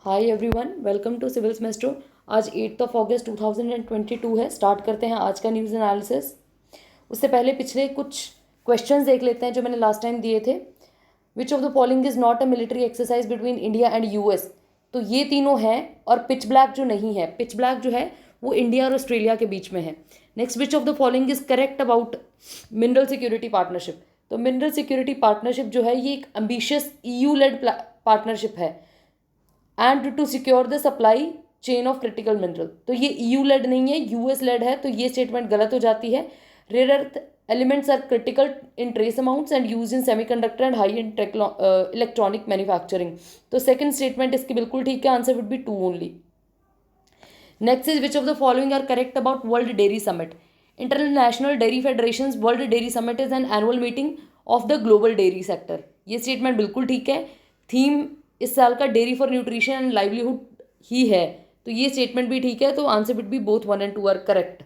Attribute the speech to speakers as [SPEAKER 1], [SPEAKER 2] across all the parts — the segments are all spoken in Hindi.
[SPEAKER 1] Hi everyone, welcome to Civil Maestro. आज 8 अगस्त 2022 है। स्टार्ट करते हैं आज का न्यूज़ एनालिसिस। उससे पहले पिछले कुछ क्वेश्चंस देख लेते हैं जो मैंने लास्ट टाइम दिए थे। विच of the following is not a military exercise between India and US. तो ये तीनों हैं और पिच ब्लैक जो नहीं है, पिच ब्लैक जो है वो इंडिया और ऑस्ट्रेलिया के बीच में है। Next, which of the following is correct about mineral security partnership. तो मिनरल सिक्योरिटी पार्टनरशिप जो है ये एक एम्बिशियस ईयू लेड पार्टनरशिप है and to secure the supply chain of critical mineral. तो ये ईयू लेड नहीं है, यूएस लेड है, तो ये स्टेटमेंट गलत हो जाती है। Rare earth elements are critical in trace amounts and use in semiconductor and high end electronic manufacturing. तो सेकंड स्टेटमेंट इसकी बिल्कुल ठीक है, answer would be 2 only. Next is which of the following are correct about world dairy summit. International dairy federation world dairy summit is an annual meeting of the global dairy sector. ये स्टेटमेंट बिल्कुल ठीक है। थीम इस साल का dairy for nutrition and livelihood ही है, तो ये स्टेटमेंट भी ठीक है। तो answer with B both 1 and 2 are correct.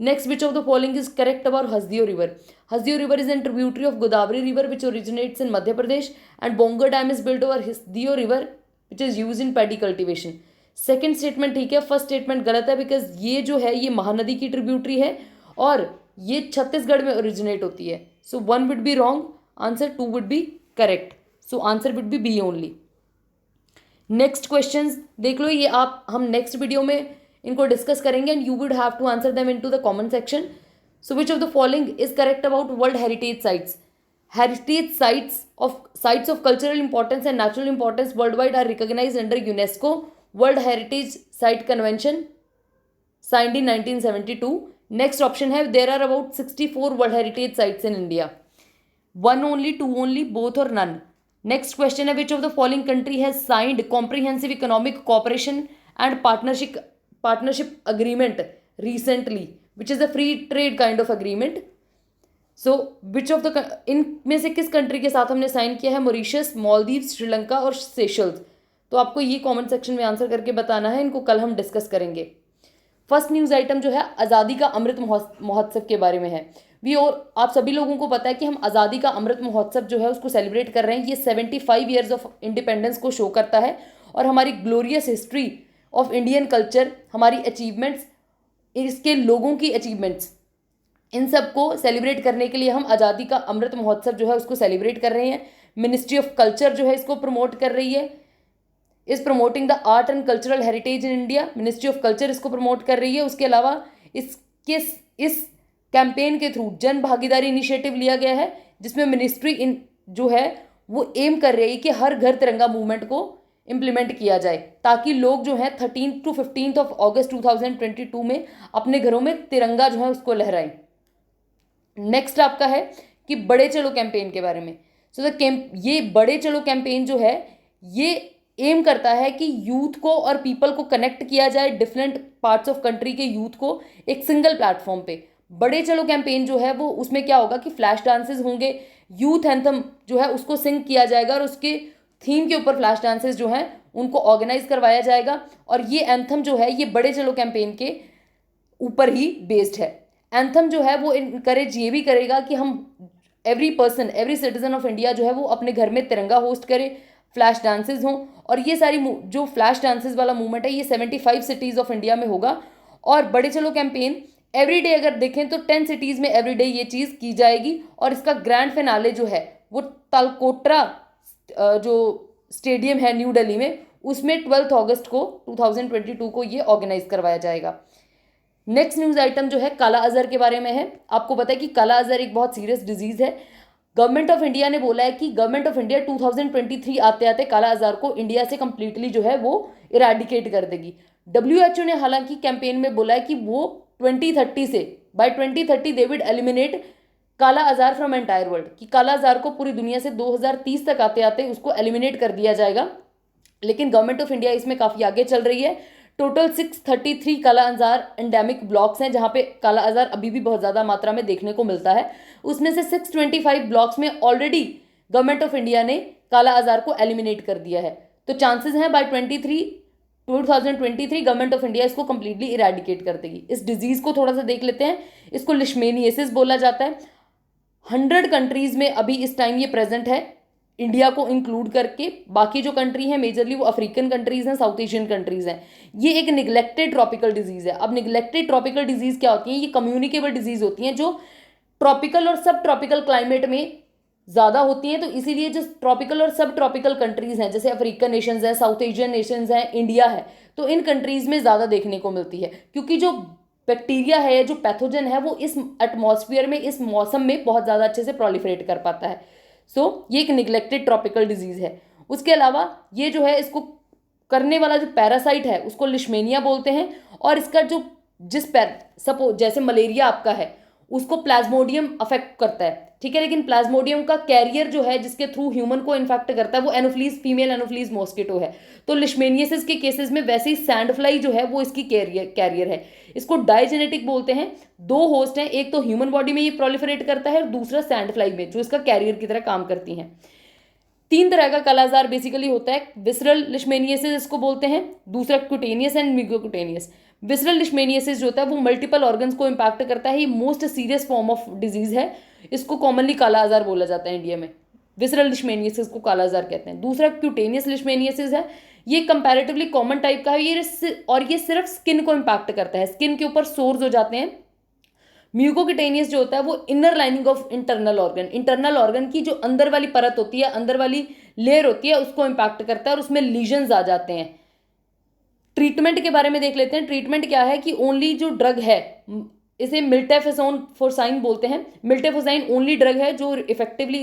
[SPEAKER 1] Next, which of the following is correct about Hasdeo river. Hasdeo river is an tributary of Godavari river which originates in Madhya Pradesh and Bango dam is built over Hasdeo river which is use in paddy cultivation. Second statement ठीक है, फर्स्ट स्टेटमेंट गलत है बिकॉज ये जो है ये महानदी की ट्रिब्यूटरी है और ये छत्तीसगढ़ में ओरिजिनेट होती है। So 1 would be wrong, answer 2 would be correct. So answer would be B only. Next questions देख लो, ये आप हम नेक्स्ट वीडियो में इनको डिस्कस करेंगे and you would have to answer them into the comment section. So which of the following is correct about world heritage sites. Heritage sites of cultural importance and natural importance worldwide are recognised under UNESCO world heritage site convention signed in 1972. Next option है there are about 64 world heritage sites in India. 1 only, 2 only, both or none. Next question है which of the following country has signed comprehensive economic cooperation and partnership agreement recently, which is a free trade kind of agreement. So which of the इनमें से किस कंट्री के साथ हमने साइन किया है? मॉरिशस, मालदीव्स, श्रीलंका और सेशल्स। तो आपको ये कमेंट सेक्शन में आंसर करके बताना है, इनको कल हम डिस्कस करेंगे। फर्स्ट न्यूज़ आइटम जो है आज़ादी का अमृत महोत्सव के बारे में है। और आप सभी लोगों को पता है कि हम आज़ादी का अमृत महोत्सव जो है उसको सेलिब्रेट कर रहे हैं। ये 75 ईयर्स ऑफ इंडिपेंडेंस को शो करता है और हमारी glorious history of Indian culture, हमारी अचीवमेंट्स, इसके लोगों की अचीवमेंट्स, इन सब को सेलिब्रेट करने के लिए हम आज़ादी का अमृत महोत्सव जो है उसको सेलिब्रेट कर रहे हैं। मिनिस्ट्री ऑफ कल्चर जो है इसको प्रमोट कर रही है, is promoting the art and cultural heritage in India. Ministry of culture इसको प्रमोट कर रही है। उसके अलावा इस कैंपेन के थ्रू जन भागीदारी इनिशिएटिव लिया गया है जिसमें मिनिस्ट्री इन जो है वो एम कर रही है कि हर घर तिरंगा मूवमेंट को इम्प्लीमेंट किया जाए ताकि लोग जो हैं 13 to 15 अगस्त 2022 में अपने घरों में तिरंगा जो है उसको लहराएं। नेक्स्ट आपका है कि बड़े चलो कैंपेन के बारे में। सो ये बड़े चलो कैंपेन जो है ये एम करता है कि यूथ को और पीपल को कनेक्ट किया जाए, डिफरेंट पार्ट्स ऑफ कंट्री के यूथ को एक सिंगल प्लेटफॉर्म पे। बड़े चलो कैंपेन जो है वो उसमें क्या होगा कि फ्लैश डांसेस होंगे, यूथ एंथम जो है उसको सिंग किया जाएगा और उसके थीम के ऊपर फ्लैश डांसेस जो हैं उनको ऑर्गेनाइज करवाया जाएगा। और ये एंथम जो है ये बड़े चलो कैंपेन के ऊपर ही बेस्ड है। एंथम जो है वो इनकरेज ये भी करेगा कि हम every person, every citizen of India जो है वो अपने घर में तिरंगा होस्ट करे, फ्लैश डांसेस हों। और ये सारी जो फ्लैश डांसेस वाला मूवमेंट है ये 75 सिटीज़ ऑफ इंडिया में होगा। और बड़े चलो कैंपेन एवरीडे अगर देखें तो 10 सिटीज़ में एवरीडे ये चीज़ की जाएगी। और इसका ग्रैंड फिनाले जो है वो तालकोटरा जो स्टेडियम है न्यू दिल्ली में, उसमें 12 अगस्त को 2022 को ये ऑर्गेनाइज करवाया जाएगा। नेक्स्ट न्यूज़ आइटम जो है काला अजहर के बारे में है। आपको पता है कि काला अजहर एक बहुत सीरियस डिजीज़ है। गवर्नमेंट ऑफ इंडिया ने बोला है कि गवर्नमेंट ऑफ इंडिया 2023 आते आते काला अजहर को इंडिया से कंप्लीटली जो है वो इरेडिकेट कर देगी। WHO ने हालांकि कैंपेन में बोला है कि वो 2030 से बाय 2030 दे विल एलिमिनेट काला अजहर फ्रॉम एंटायर वर्ल्ड, कि काला अजहर को पूरी दुनिया से 2030 तक आते आते उसको एलिमिनेट कर दिया जाएगा। लेकिन गवर्नमेंट ऑफ इंडिया इसमें काफ़ी आगे चल रही है। टोटल 633 काला अजहर एंडेमिक ब्लॉक्स हैं जहाँ पे काला अजहर अभी भी बहुत ज़्यादा मात्रा में देखने को मिलता है। उसमें से 625 ब्लॉक्स में ऑलरेडी गवर्नमेंट ऑफ इंडिया ने काला अजहर को एलिमिनेट कर दिया है। तो चांसेस हैं बाय 2023 गवर्नमेंट ऑफ इंडिया इसको कंप्लीटली इरेडिकेट कर देगी। इस डिजीज़ को थोड़ा सा देख लेते हैं। इसको लिशमेनियासिस बोला जाता है। 100 कंट्रीज़ में अभी इस टाइम ये प्रेजेंट है। इंडिया को इंक्लूड करके। बाकी जो कंट्री हैं मेजरली वो अफ्रीकन कंट्रीज हैं, साउथ एशियन कंट्रीज हैं। ये एक निगलेक्टेड ट्रॉपिकल डिजीज है। अब निगलेक्टेड ट्रॉपिकल डिजीज क्या होती है? ये कम्युनिकेबल डिजीज होती हैं जो ट्रॉपिकल और सब ट्रॉपिकल क्लाइमेट में ज़्यादा होती हैं। तो इसीलिए जो ट्रॉपिकल और सब ट्रॉपिकल कंट्रीज हैं, जैसे अफ्रीकन नेशंस हैं, साउथ एशियन नेशंस हैं, इंडिया है, तो इन कंट्रीज में ज़्यादा देखने को मिलती है, क्योंकि जो बैक्टीरिया है, जो पैथोजन है, वो इस एटमॉस्फेयर में, इस मौसम में बहुत ज़्यादा अच्छे से प्रोलिफरेट कर पाता है। ये एक निगलेक्टेड ट्रॉपिकल डिजीज है। उसके अलावा ये जो है, इसको करने वाला जो पैरासाइट है उसको लिशमेनिया बोलते हैं। और इसका जो सपोज जैसे मलेरिया आपका है, उसको प्लाज्मोडियम अफेक्ट करता है, ठीक है, लेकिन प्लाज्मोडियम का कैरियर जो है, जिसके थ्रू ह्यूमन को इन्फेक्ट करता है, वो एनोफ्लीज, फीमेल एनोफ्लीज मॉस्किटो है। तो लिशमेनियासिस के केसेस में वैसे ही सैंड फ्लाई जो है वो इसकी कैरियर है। इसको डाइजेनेटिक बोलते हैं। दो होस्ट हैं, एक तो ह्यूमन बॉडी में ये प्रोलिफरेट करता है और दूसरा सैंड फ्लाई में, जो इसका कैरियर की तरह काम करती हैं। 3 तरह का कालाजार बेसिकली होता है। विसरल लिशमेनियासिस इसको बोलते हैं, दूसरा क्यूटेनियस एंड म्यूकोक्यूटेनियस। विसरल लिशमेनियासिस जो होता है वो मल्टीपल ऑर्गन्स को इम्पैक्ट करता है। ये most serious form of disease है। इसको कॉमनली काला आजार बोला जाता है इंडिया में। विसरल लिशमेनियासिस को काला आजार कहते हैं। दूसरा क्यूटेनियस लिशमेनियासिस है। ये कंपैरेटिवली कॉमन टाइप का है। ये सिर्फ स्किन को इम्पैक्ट करता है, स्किन के ऊपर सोर्स हो जाते हैं। म्यूकोक्यूटेनियस जो होता है वो inner lining of internal organ की जो अंदर वाली परत होती है, अंदर वाली लेयर होती है, उसको इम्पैक्ट करता है और उसमें लीजन्स आ जाते हैं। ट्रीटमेंट के बारे में देख लेते हैं। ट्रीटमेंट क्या है कि ओनली जो ड्रग है, इसे मिल्टेफोसाइन बोलते हैं। मिल्टेफोसाइन ओनली ड्रग है जो इफेक्टिवली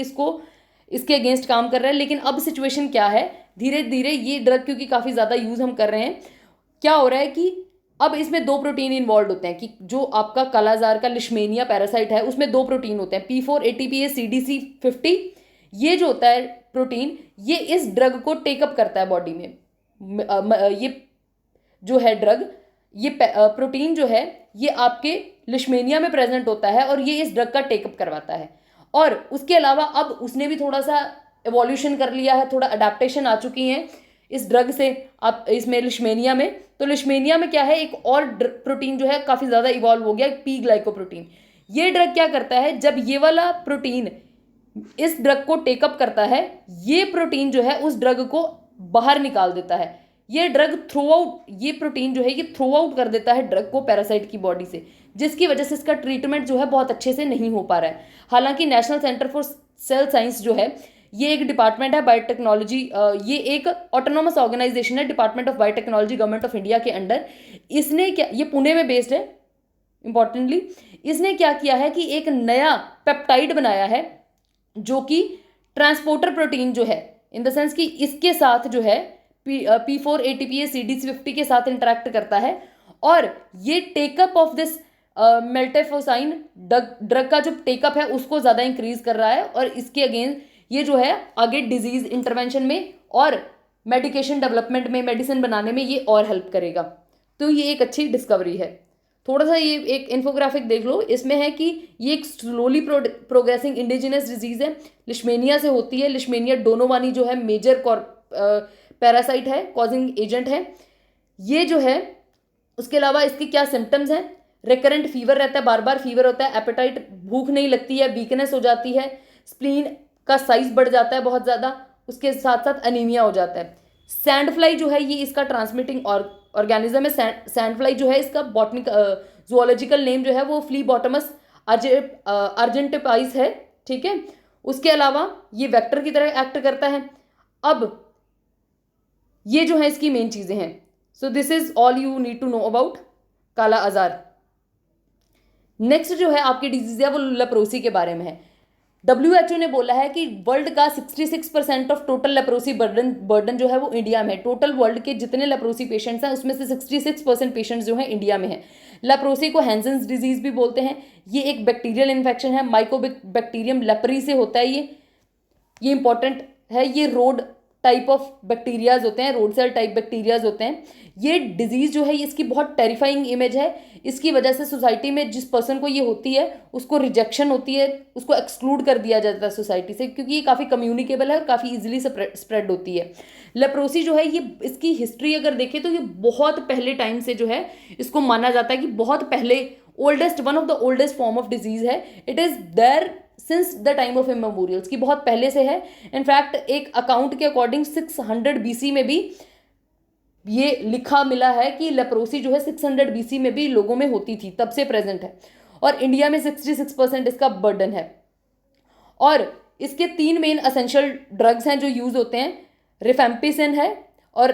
[SPEAKER 1] इसके अगेंस्ट काम कर रहा है। लेकिन अब सिचुएशन क्या है, धीरे धीरे ये ड्रग क्योंकि काफ़ी ज़्यादा यूज़ हम कर रहे हैं, क्या हो रहा है कि अब इसमें 2 प्रोटीन इन्वॉल्व होते हैं। कि जो आपका कालाजार का लिशमेनिया पैरासाइट है उसमें 2 प्रोटीन होते हैं, P4 ATPase CDC50। ये जो होता है प्रोटीन, ये इस ड्रग को टेकअप करता है बॉडी में। ये जो है ड्रग, ये प्रोटीन जो है ये आपके लिशमेनिया में प्रेजेंट होता है और ये इस ड्रग का टेकअप करवाता है। और उसके अलावा अब उसने भी थोड़ा सा एवोल्यूशन कर लिया है, थोड़ा अडेप्टेशन आ चुकी हैं इस ड्रग से। अब इसमें लिशमेनिया में, तो लिशमेनिया में क्या है, एक और प्रोटीन जो है काफ़ी ज़्यादा इवॉल्व हो गया, पी ग्लाइकोप्रोटीन। ये ड्रग क्या करता है, जब ये वाला प्रोटीन इस ड्रग को टेकअप करता है, ये प्रोटीन जो है उस ड्रग को बाहर निकाल देता है। ये प्रोटीन जो है ये थ्रो आउट कर देता है ड्रग को पैरासाइट की बॉडी से, जिसकी वजह से इसका ट्रीटमेंट जो है बहुत अच्छे से नहीं हो पा रहा है। हालांकि national centre for sale science जो है ये एक डिपार्टमेंट है बायोटेक्नोलॉजी, ये एक ऑटोनोमस ऑर्गेनाइजेशन है, department of biotechnology, government of India के अंडर। इसने क्या, ये पुणे में बेस्ड है इंपॉर्टेंटली। इसने क्या किया है कि एक नया पेप्टाइड बनाया है जो कि ट्रांसपोर्टर प्रोटीन जो है, इन द सेंस कि इसके साथ जो है P4 ATPase CDC50 के साथ इंटरेक्ट करता है। और ये टेकअप ऑफ दिस मेल्टेफोसाइन ड्रग का जो टेकअप है उसको ज़्यादा इंक्रीज कर रहा है। और इसके अगेंस्ट ये जो है आगे डिजीज इंटरवेंशन में और मेडिकेशन डेवलपमेंट में, मेडिसिन बनाने में ये और हेल्प करेगा। तो ये एक अच्छी डिस्कवरी है। थोड़ा सा ये एक इन्फोग्राफिक देख लो, इसमें है कि ये एक स्लोली प्रोग्रेसिंग इंडिजिनस डिजीज है, लिशमेनिया से होती है। लिशमेनिया डोनोवानी जो है मेजर पैरासाइट है, कॉजिंग एजेंट है ये जो है। उसके अलावा इसके क्या सिम्टम्स हैं, रिकरेंट फीवर रहता है, बार बार फीवर होता है, एपेटाइट, भूख नहीं लगती है, वीकनेस हो जाती है, स्प्लीन का साइज बढ़ जाता है बहुत ज़्यादा, उसके साथ साथ अनीमिया हो जाता है। सैंड फ्लाई जो है ये इसका ट्रांसमिटिंग ऑर्गेनिज्म है। सैंड फ्लाई जो है इसका जूलॉजिकल नेम जो है वो फ्लीबॉटमस अर्जेंटिपाइस है, ठीक है। उसके अलावा ये वेक्टर की तरह एक्ट करता है। अब ये जो है इसकी मेन चीज़ें हैं। So this is all you need to know about kala azar. Next जो है आपकी डिजीज है वो लेप्रोसी के बारे में है। WHO ने बोला है कि वर्ल्ड का 66% ऑफ टोटल लेप्रोसी बर्डन जो है वो इंडिया में है। टोटल वर्ल्ड के जितने लेप्रोसी पेशेंट्स हैं उसमें से 66% पेशेंट्स जो हैं इंडिया में हैं। लेप्रोसी को हैंसेंस डिजीज भी बोलते हैं। ये एक बैक्टीरियल इन्फेक्शन है, माइकोबैक्टीरियम लेप्री से होता है। ये इंपॉर्टेंट है। ये रोड टाइप ऑफ बैक्टीरियाज होते हैं, रोड सेल टाइप बैक्टीरियाज होते हैं। ये डिजीज़ जो है इसकी बहुत टेरिफाइंग इमेज है। इसकी वजह से सोसाइटी में जिस पर्सन को ये होती है उसको रिजेक्शन होती है, उसको एक्सक्लूड कर दिया जाता है सोसाइटी से, क्योंकि ये काफ़ी कम्युनिकेबल है और काफ़ी इजीली स्प्रेड होती है। लेप्रोसी जो है ये, इसकी हिस्ट्री अगर देखें तो ये बहुत पहले टाइम से जो है इसको माना जाता है कि बहुत पहले one of the oldest form of disease है। It is there since the time of immemorials, की बहुत पहले से है। इनफैक्ट एक अकाउंट के अकॉर्डिंग 600 BC में भी ये लिखा मिला है कि लेप्रोसी जो है 600 BC में भी लोगों में होती थी, तब से प्रेजेंट है। और इंडिया में 66% इसका बर्डन है। और इसके 3 मेन असेंशियल ड्रग्स हैं जो यूज होते हैं, रिफेम्पिसिन है और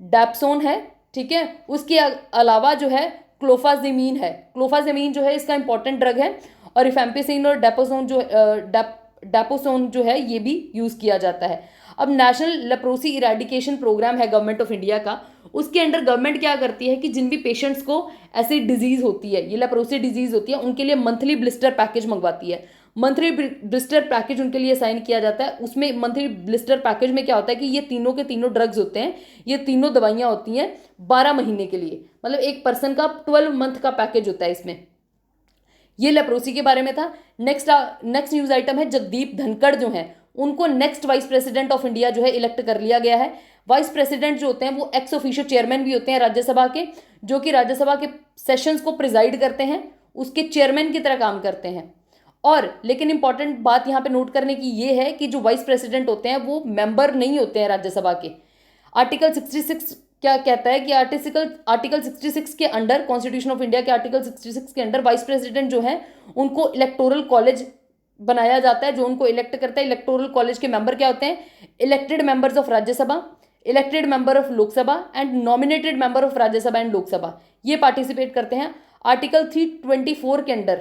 [SPEAKER 1] डैप्सोन है, ठीक है। उसके अलावा जो है क्लोफाजेमीन है। क्लोफाजेमीन जो है इसका इंपॉर्टेंट ड्रग है। और रिफेम्पिसिन और डेपोसोन जो है ये भी यूज किया जाता है। अब नेशनल लेप्रोसी इरेडिकेशन प्रोग्राम है गवर्नमेंट ऑफ इंडिया का। उसके अंडर गवर्नमेंट क्या करती है कि जिन भी पेशेंट्स को ऐसी डिजीज होती है, ये लेप्रोसी डिजीज होती है, उनके लिए मंथली ब्लिस्टर पैकेज मंगवाती है। मंथली ब्लिस्टर पैकेज उनके लिए साइन किया जाता है। उसमें मंथली ब्लिस्टर पैकेज में क्या होता है कि ये तीनों के तीनों ड्रग्स होते हैं, ये तीनों दवाइयाँ होती हैं 12 महीने के लिए, मतलब एक पर्सन का 12 मंथ का पैकेज होता है इसमें। ये लेप्रोसी के बारे में था। नेक्स्ट न्यूज आइटम है, जगदीप धनखड़ जो है उनको next vice president of India जो है इलेक्ट कर लिया गया है। वाइस प्रेसिडेंट जो होते हैं वो एक्स ऑफिशियो चेयरमैन भी होते हैं राज्यसभा के, जो कि राज्यसभा के सेशंस को प्रिजाइड करते हैं, उसके चेयरमैन की तरह काम करते हैं। और लेकिन इंपॉर्टेंट बात यहाँ पे नोट करने की ये है कि जो वाइस प्रेसिडेंट होते हैं वो मेंबर नहीं होते हैं राज्यसभा के। आर्टिकल 66 क्या कहता है कि आर्टिकल 66 के अंडर, कॉन्स्टिट्यूशन ऑफ इंडिया के आर्टिकल 66 के अंडर वाइस प्रेसिडेंट जो है उनको इलेक्टोरल कॉलेज बनाया जाता है जो उनको इलेक्ट करता है। इलेक्टोरल कॉलेज के मेंबर क्या होते हैं? Elected members of Rajya Sabha, elected member of Lok Sabha and nominated member of Rajya Sabha and Lok Sabha, ये पार्टिसिपेट करते हैं। आर्टिकल 324 के अंडर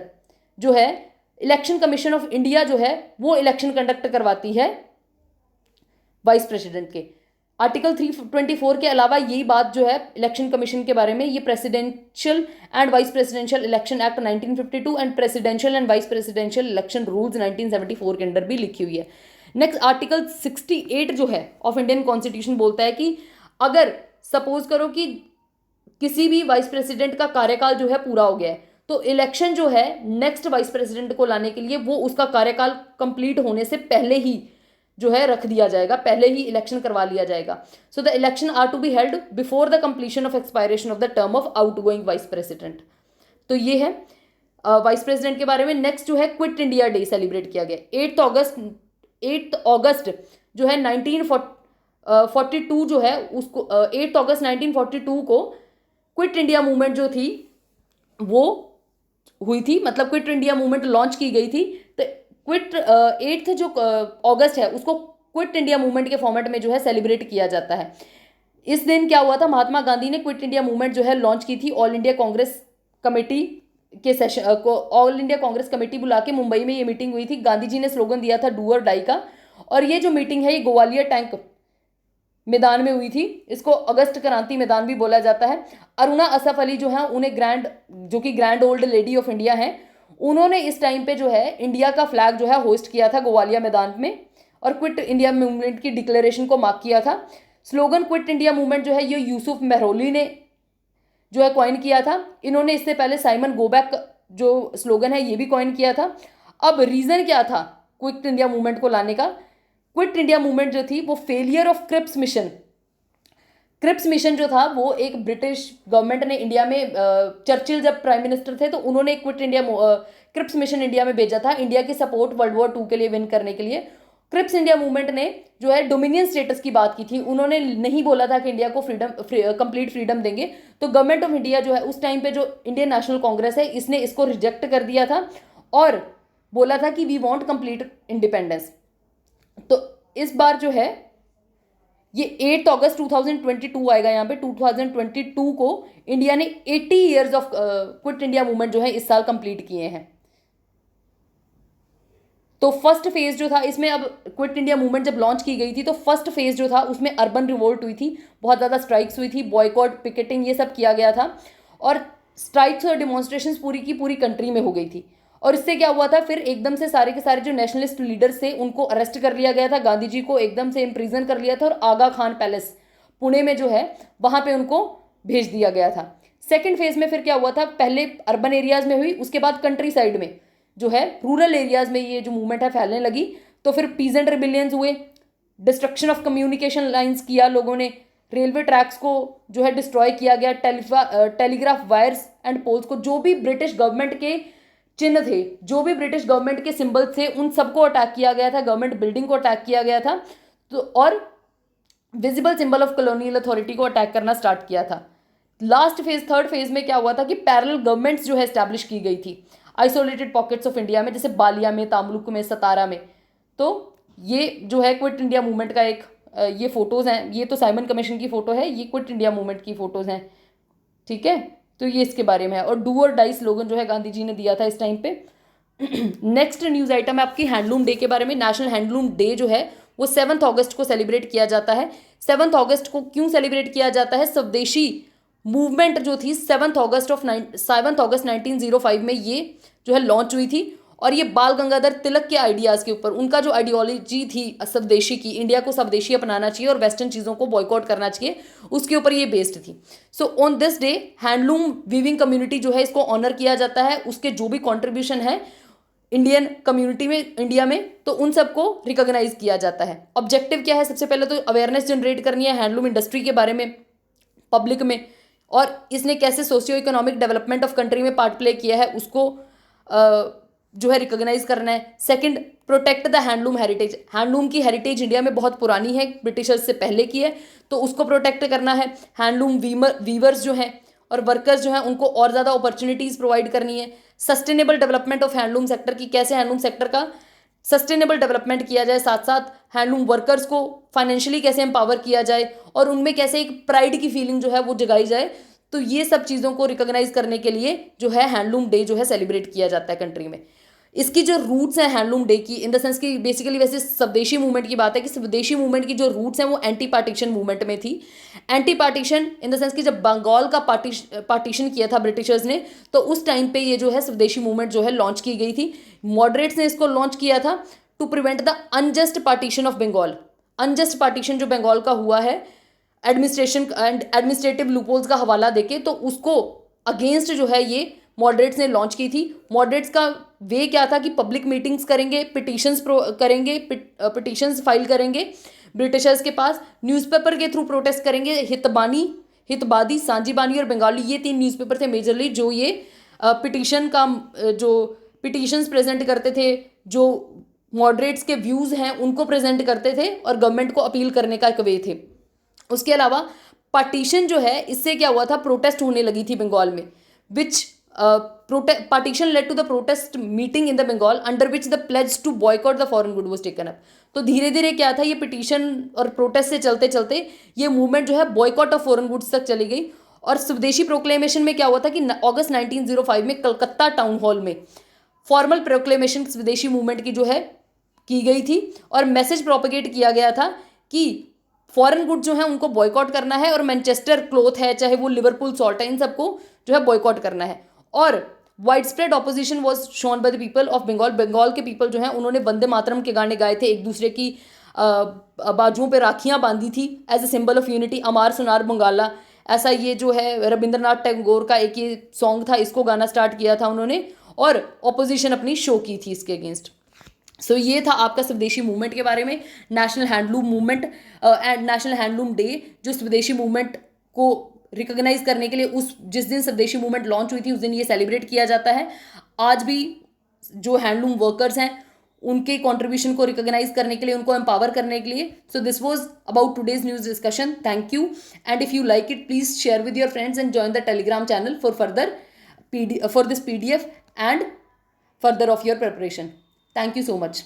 [SPEAKER 1] जो है इलेक्शन कमीशन ऑफ इंडिया जो है वो इलेक्शन कंडक्ट करवाती है वाइस प्रेसिडेंट के। आर्टिकल 324 के अलावा यही बात जो है इलेक्शन कमीशन के बारे में, ये presidential and vice presidential election act 1952 and presidential and vice presidential election rules 1974 के अंडर भी लिखी हुई है। नेक्स्ट आर्टिकल 68 जो है ऑफ इंडियन कॉन्स्टिट्यूशन बोलता है कि अगर सपोज करो कि किसी भी वाइस प्रेसिडेंट का कार्यकाल जो है पूरा हो गया है, तो इलेक्शन जो है नेक्स्ट वाइस प्रेसिडेंट को लाने के लिए वो उसका कार्यकाल कंप्लीट होने से पहले ही जो है रख दिया जाएगा, पहले ही इलेक्शन करवा लिया जाएगा। So the election are to be held before the completion of expiration of the term of outgoing vice president. तो ये है वाइस प्रेसिडेंट के बारे में। नेक्स्ट जो है क्विट इंडिया डे सेलिब्रेट किया गया 8 अगस्त जो है 1942 जो है उसको 8 अगस्त 1942 को क्विट इंडिया मूवमेंट जो थी वो हुई थी, मतलब क्विट इंडिया मूवमेंट लॉन्च की गई थी। तो क्विट 8 जो अगस्त है उसको क्विट इंडिया मूवमेंट के फॉर्मेट में जो है सेलिब्रेट किया जाता है। इस दिन क्या हुआ था, महात्मा गांधी ने क्विट इंडिया मूवमेंट जो है लॉन्च की थी। ऑल इंडिया कांग्रेस कमेटी के सेशन को ऑल इंडिया कांग्रेस कमेटी बुला के मुंबई में ये मीटिंग हुई थी। गांधी जी ने स्लोगन दिया था डू और डाई का। और ये जो मीटिंग है ये ग्वालियर टैंक मैदान में हुई थी। इसको अगस्त क्रांति मैदान भी बोला जाता है। अरुणा असफ अली जो है उन्हें जो कि grand old lady of India हैं, उन्होंने इस टाइम पे जो है इंडिया का फ्लैग जो है होस्ट किया था ग्वालियर मैदान में और क्विट इंडिया मूवमेंट की डिक्लेरेशन को मार्क किया था। स्लोगन क्विट इंडिया मूवमेंट जो है ये यूसुफ मेहरौली ने जो है कॉइन किया था। इन्होंने इससे पहले साइमन गोबैक जो स्लोगन है ये भी कॉइन किया था। अब रीज़न क्या था क्विट इंडिया मूवमेंट को लाने का? क्विट इंडिया मूवमेंट जो थी वो फेलियर ऑफ क्रिप्स मिशन जो था वो एक ब्रिटिश गवर्नमेंट ने इंडिया में, चर्चिल जब प्राइम मिनिस्टर थे तो उन्होंने क्रिप्स मिशन इंडिया में भेजा था इंडिया की सपोर्ट वर्ल्ड वॉर 2 के लिए विन करने के लिए। क्रिप्स इंडिया मूवमेंट ने जो है डोमिनियन स्टेटस की बात की थी। उन्होंने नहीं बोला था कि इंडिया को कंप्लीट फ्रीडम देंगे। तो गवर्नमेंट ऑफ इंडिया जो है उस टाइम पे जो इंडियन नेशनल कांग्रेस है इसने इसको रिजेक्ट कर दिया था और बोला था कि वी वांट कंप्लीट इंडिपेंडेंस। तो इस बार जो है ये 8 अगस्त 2022 आएगा यहाँ पे। 2022 को इंडिया ने 80 years of quit India movement जो है इस साल कंप्लीट किए हैं। तो फर्स्ट फेज जो था इसमें, अब क्विट इंडिया मूवमेंट जब लॉन्च की गई थी तो फर्स्ट फेज जो था उसमें अर्बन रिवोल्ट हुई थी, बहुत ज़्यादा स्ट्राइक्स हुई थी, बॉयकॉट, पिकेटिंग ये सब किया गया था और स्ट्राइक्स और डिमॉन्स्ट्रेशंस पूरी की पूरी कंट्री में हो गई थी। और इससे क्या हुआ था, फिर एकदम से सारे के सारे जो नेशनलिस्ट लीडर्स थे उनको अरेस्ट कर लिया गया था। गांधी जी को एकदम से इम्प्रिजन कर लिया था और आगा खान पैलेस पुणे में जो है वहाँ पे उनको भेज दिया गया था। सेकेंड फेज में फिर क्या हुआ था, पहले अर्बन एरियाज में हुई, उसके बाद कंट्री साइड में जो है रूरल एरियाज में ये जो मूवमेंट है फैलने लगी। तो फिर पीजेंट रिबिलियंस हुए, डिस्ट्रक्शन ऑफ कम्युनिकेशन लाइन्स किया लोगों ने, रेलवे ट्रैक्स को जो है डिस्ट्रॉय किया गया, टेलीग्राफ वायर्स एंड पोल्स को, जो भी ब्रिटिश गवर्नमेंट के चिन्ह थे, जो भी ब्रिटिश गवर्नमेंट के सिंबल्स थे, उन सबको अटैक किया गया था, गवर्नमेंट बिल्डिंग को अटैक किया गया था, तो और visible symbol of colonial authority को अटैक करना स्टार्ट किया था। लास्ट फेज, थर्ड फेज में क्या हुआ था कि पैरेलल गवर्नमेंट्स जो है एस्टैब्लिश की गई थी आइसोलेटेड पॉकेट्स ऑफ इंडिया में, जैसे बालिया में, तामुलुक में, सतारा में। तो ये जो है क्विट इंडिया मूवमेंट का एक ये फोटोज हैं, ये तो साइमन कमीशन की फोटो है, ये क्विट इंडिया मूवमेंट की फोटोज हैं, ठीक है। तो ये इसके बारे में है। और डू और डाई स्लोगन जो है गांधी जी ने दिया था इस टाइम पे। नेक्स्ट न्यूज आइटम है आपकी हैंडलूम डे के बारे में। नेशनल हैंडलूम डे जो है वो 7 अगस्त को सेलिब्रेट किया जाता है। 7 अगस्त को क्यों सेलिब्रेट किया जाता है? स्वदेशी मूवमेंट जो थी 7 अगस्त 1905 में ये जो है लॉन्च हुई थी, और ये बाल गंगाधर तिलक के आइडियाज़ के ऊपर, उनका जो आइडियोलॉजी थी स्वदेशी की, इंडिया को स्वदेशी अपनाना चाहिए और वेस्टर्न चीज़ों को बॉयकॉट करना चाहिए, उसके ऊपर ये बेस्ड थी। So on this day handloom weaving community जो है इसको ऑनर किया जाता है, उसके जो भी कॉन्ट्रीब्यूशन है इंडियन कम्युनिटी में, इंडिया में, तो उन सबको रिकॉग्नाइज किया जाता है। ऑब्जेक्टिव क्या है? सबसे पहले तो अवेयरनेस जनरेट करनी है हैंडलूम इंडस्ट्री के बारे में पब्लिक में, और इसने कैसे socio economic development of country में पार्ट प्ले किया है उसको जो है रिकॉग्नाइज करना है। Second, protect the handloom heritage. Handloom की हेरिटेज इंडिया में बहुत पुरानी है, ब्रिटिशर्स से पहले की है, तो उसको प्रोटेक्ट करना है। हैंडलूम वीवर्स जो हैं और वर्कर्स जो हैं उनको और ज़्यादा अपॉर्चुनिटीज़ प्रोवाइड करनी है। Sustainable development of handloom sector की, कैसे हैंडलूम सेक्टर का सस्टेनेबल डेवलपमेंट किया जाए, साथ साथ हैंडलूम वर्कर्स को फाइनेंशियली कैसे एम्पावर किया जाए और उनमें कैसे एक प्राइड की फीलिंग जो है वो जगाई जाए। तो ये सब चीज़ों को रिकॉग्नाइज करने के लिए जो है हैंडलूम डे जो है सेलिब्रेट किया जाता है कंट्री में। इसकी जो रूट्स हैं हैंडलूम डे की, इन द सेंस कि बेसिकली वैसे स्वदेशी मूवमेंट की बात है कि स्वदेशी मूवमेंट की जो रूट्स हैं वो एंटी पार्टीशन मूवमेंट में थी। Anti partition in the sense कि जब बंगाल का पार्टीशन किया था ब्रिटिशर्स ने, तो उस टाइम पे ये जो है स्वदेशी मूवमेंट जो है लॉन्च की गई थी। मॉडरेट्स ने इसको लॉन्च किया था to prevent the unjust partition of Bengal. Unjust partition जो बंगाल का हुआ है एडमिनिस्ट्रेशन एंड एडमिनिस्ट्रेटिव लूपहोल्स का हवाला देके, तो उसको अगेंस्ट जो है ये मॉडरेट्स ने लॉन्च की थी। मॉडरेट्स का वे क्या था कि पब्लिक मीटिंग्स करेंगे, पिटीशंस करेंगे, पिटीशंस फाइल करेंगे ब्रिटिशर्स के पास, न्यूज़पेपर के थ्रू प्रोटेस्ट करेंगे। हितबादी, सांजीबानी और बंगाली, ये 3 न्यूज़पेपर थे मेजरली जो ये पिटीशन का जो पिटीशंस प्रेजेंट करते थे, जो मॉडरेट्स के व्यूज़ हैं उनको प्रेजेंट करते थे और गवर्नमेंट को अपील करने का एक वे थे। उसके अलावा पार्टीशन जो है, इससे क्या हुआ था, प्रोटेस्ट होने लगी थी बंगाल में, which partition led to the protest meeting in the Bengal under which the pledge to boycott the foreign good was taken up. तो धीरे धीरे क्या था, ये पिटीशन और प्रोटेस्ट से चलते चलते ये मूवमेंट जो है बॉयकॉट ऑफ फॉरेन गुड्स तक चली गई। और स्वदेशी प्रोक्लेमेशन में क्या हुआ था कि अगस्त 1905 में कलकत्ता टाउन हॉल में फॉर्मल प्रोक्लेमेशन स्वदेशी मूवमेंट की जो है की गई थी, और मैसेज प्रोपेगेट किया गया था कि फॉरेन गुड जो है उनको बॉयकॉट करना है, और मैनचेस्टर क्लॉथ है, चाहे वो लिवरपूल सॉल्ट है, इन सबको जो है बॉयकॉट करना है। और widespread opposition was shown by the people of Bengal. Bengal के पीपल जो है उन्होंने वंदे मातरम के गाने गाए थे, एक दूसरे की बाजुओं पे राखियां बांधी थी as a symbol of unity. अमार सुनार बंगाला, ऐसा ये जो है रविंद्रनाथ टैगोर का एक ये सॉन्ग था, इसको गाना स्टार्ट किया था उन्होंने, और ऑपोजिशन अपनी शो की थी इसके अगेंस्ट। सो ये था आपका स्वदेशी मूवमेंट के बारे में, national handloom movement and national handloom day, जो स्वदेशी मूवमेंट को रिकॉग्नाइज करने के लिए उस जिस दिन स्वदेशी मूवमेंट लॉन्च हुई थी उस दिन ये सेलिब्रेट किया जाता है। आज भी जो हैंडलूम वर्कर्स हैं उनके कंट्रीब्यूशन को रिकॉग्नाइज करने के लिए, उनको एम्पावर करने के लिए। So this was about today's news discussion. Thank you, and if you like it please share with your friends and join the Telegram channel for further for this PDF and further of your preparation. Thank you so much.